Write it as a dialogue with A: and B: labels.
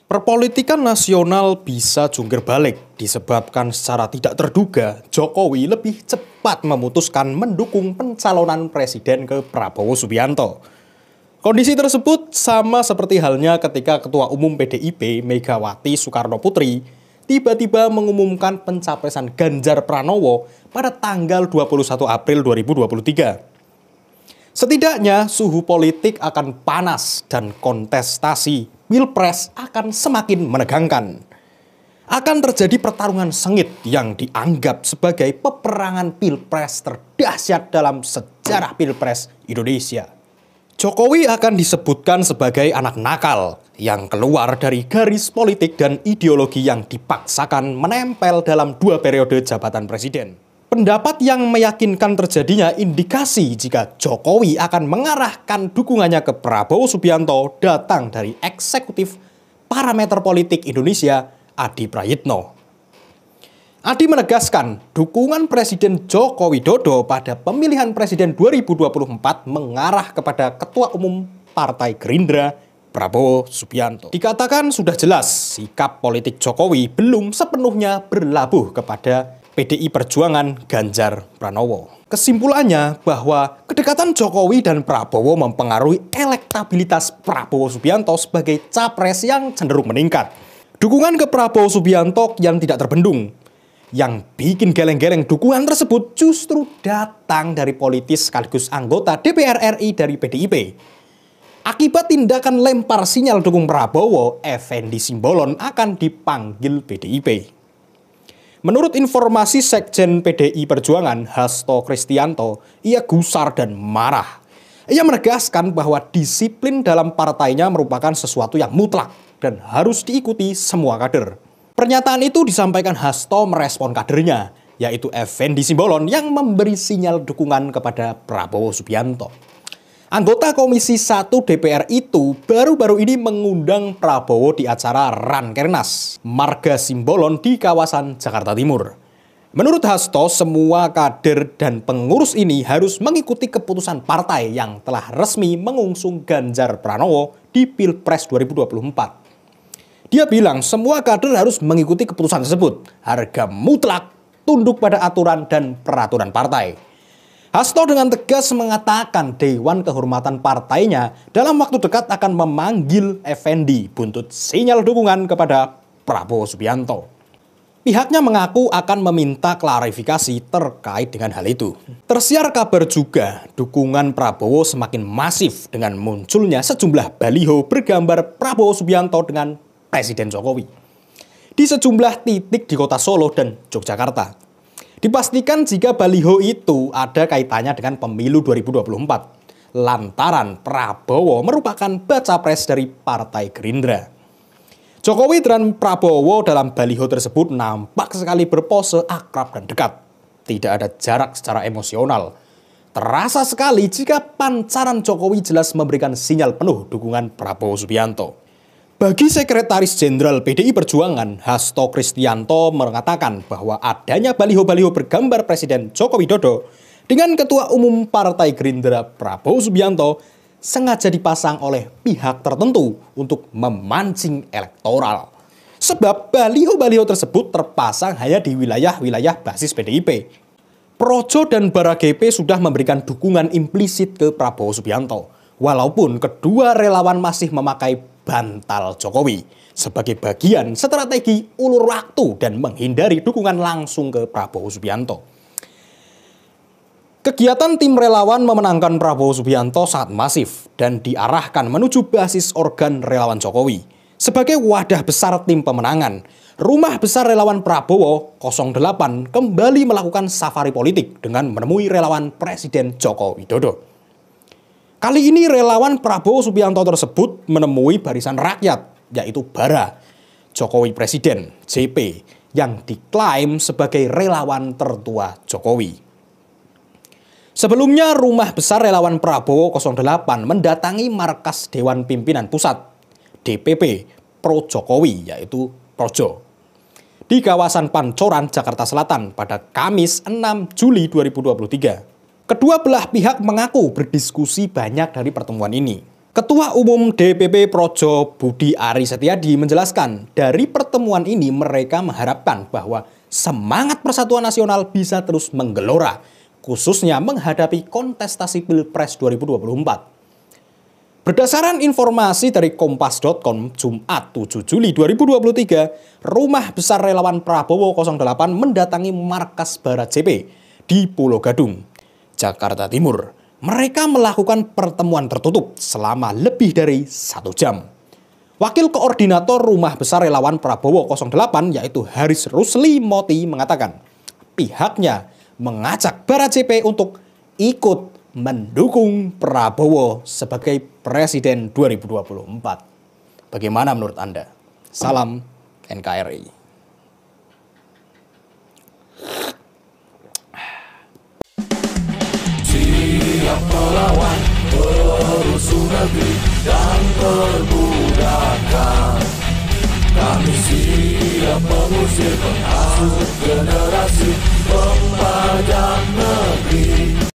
A: Perpolitikan nasional bisa jungkir balik disebabkan secara tidak terduga Jokowi lebih cepat memutuskan mendukung pencalonan presiden ke Prabowo Subianto. Kondisi tersebut sama seperti halnya ketika Ketua Umum PDIP Megawati Soekarnoputri tiba-tiba mengumumkan pencapresan Ganjar Pranowo pada tanggal 21 April 2023. Setidaknya suhu politik akan panas dan kontestasi Pilpres akan semakin menegangkan. Akan terjadi pertarungan sengit yang dianggap sebagai peperangan Pilpres terdahsyat dalam sejarah Pilpres Indonesia. Jokowi akan disebutkan sebagai anak nakal yang keluar dari garis politik dan ideologi yang dipaksakan menempel dalam 2 periode jabatan presiden. Pendapat yang meyakinkan terjadinya indikasi jika Jokowi akan mengarahkan dukungannya ke Prabowo Subianto datang dari eksekutif parameter politik Indonesia, Adi Prayitno. Adi menegaskan dukungan Presiden Joko Widodo pada pemilihan Presiden 2024 mengarah kepada Ketua Umum Partai Gerindra, Prabowo Subianto. Dikatakan sudah jelas sikap politik Jokowi belum sepenuhnya berlabuh kepada PDI Perjuangan Ganjar Pranowo. Kesimpulannya bahwa kedekatan Jokowi dan Prabowo mempengaruhi elektabilitas Prabowo Subianto sebagai capres yang cenderung meningkat. Dukungan ke Prabowo Subianto yang tidak terbendung. Yang bikin geleng-geleng dukungan tersebut justru datang dari politis sekaligus anggota DPR RI dari PDIP. Akibat tindakan lempar sinyal dukung Prabowo, Effendi Simbolon akan dipanggil PDIP. Menurut informasi Sekjen PDI Perjuangan, Hasto Kristianto, ia gusar dan marah. Ia menegaskan bahwa disiplin dalam partainya merupakan sesuatu yang mutlak dan harus diikuti semua kader. Pernyataan itu disampaikan Hasto merespon kadernya, yaitu Effendi Simbolon yang memberi sinyal dukungan kepada Prabowo Subianto. Anggota Komisi 1 DPR itu baru-baru ini mengundang Prabowo di acara Rankernas, Marga Simbolon di kawasan Jakarta Timur. Menurut Hasto, semua kader dan pengurus ini harus mengikuti keputusan partai yang telah resmi mengusung Ganjar Pranowo di Pilpres 2024. Dia bilang semua kader harus mengikuti keputusan tersebut, harga mutlak, tunduk pada aturan dan peraturan partai. Hasto dengan tegas mengatakan Dewan Kehormatan partainya dalam waktu dekat akan memanggil Effendi buntut sinyal dukungan kepada Prabowo Subianto. Pihaknya mengaku akan meminta klarifikasi terkait dengan hal itu. Tersiar kabar juga dukungan Prabowo semakin masif dengan munculnya sejumlah baliho bergambar Prabowo Subianto dengan Presiden Jokowi di sejumlah titik di kota Solo dan Yogyakarta. Dipastikan jika baliho itu ada kaitannya dengan pemilu 2024, lantaran Prabowo merupakan baca pres dari Partai Gerindra. Jokowi dan Prabowo dalam baliho tersebut nampak sekali berpose akrab dan dekat. Tidak ada jarak secara emosional. Terasa sekali jika pancaran Jokowi jelas memberikan sinyal penuh dukungan Prabowo Subianto. Bagi Sekretaris Jenderal PDI Perjuangan, Hasto Kristianto mengatakan bahwa adanya baliho-baliho bergambar Presiden Joko Widodo dengan Ketua Umum Partai Gerindra Prabowo Subianto sengaja dipasang oleh pihak tertentu untuk memancing elektoral. Sebab baliho-baliho tersebut terpasang hanya di wilayah-wilayah basis PDIP. Projo dan Baragepe sudah memberikan dukungan implisit ke Prabowo Subianto, walaupun kedua relawan masih memakai bantal Jokowi sebagai bagian strategi ulur waktu dan menghindari dukungan langsung ke Prabowo Subianto. Kegiatan tim relawan memenangkan Prabowo Subianto sangat masif dan diarahkan menuju basis organ relawan Jokowi. Sebagai wadah besar tim pemenangan, Rumah Besar Relawan Prabowo 08 kembali melakukan safari politik dengan menemui relawan Presiden Joko Widodo. Kali ini relawan Prabowo Subianto tersebut menemui barisan rakyat, yaitu Bara, Jokowi Presiden, JP, yang diklaim sebagai relawan tertua Jokowi. Sebelumnya, Rumah Besar Relawan Prabowo 08 mendatangi markas Dewan Pimpinan Pusat, DPP, Pro Jokowi, yaitu Projo, di kawasan Pancoran, Jakarta Selatan pada Kamis 6 Juli 2023. Kedua belah pihak mengaku berdiskusi banyak dari pertemuan ini. Ketua Umum DPP Projo Budi Ari Setiadi menjelaskan, dari pertemuan ini mereka mengharapkan bahwa semangat persatuan nasional bisa terus menggelora, khususnya menghadapi kontestasi Pilpres 2024. Berdasarkan informasi dari kompas.com Jumat 7 Juli 2023, Rumah Besar Relawan Prabowo 08 mendatangi markas Barat CP di Pulau Gadung, Jakarta Timur. Mereka melakukan pertemuan tertutup selama lebih dari 1 jam. Wakil Koordinator Rumah Besar Relawan Prabowo 08 yaitu Haris Rusli Moti mengatakan pihaknya mengajak Barat CP untuk ikut mendukung Prabowo sebagai Presiden 2024. Bagaimana menurut Anda? Salam NKRI.
B: Siap melawan perusuh negeri dan perbudakan. Kami siap mengusir penghasut generasi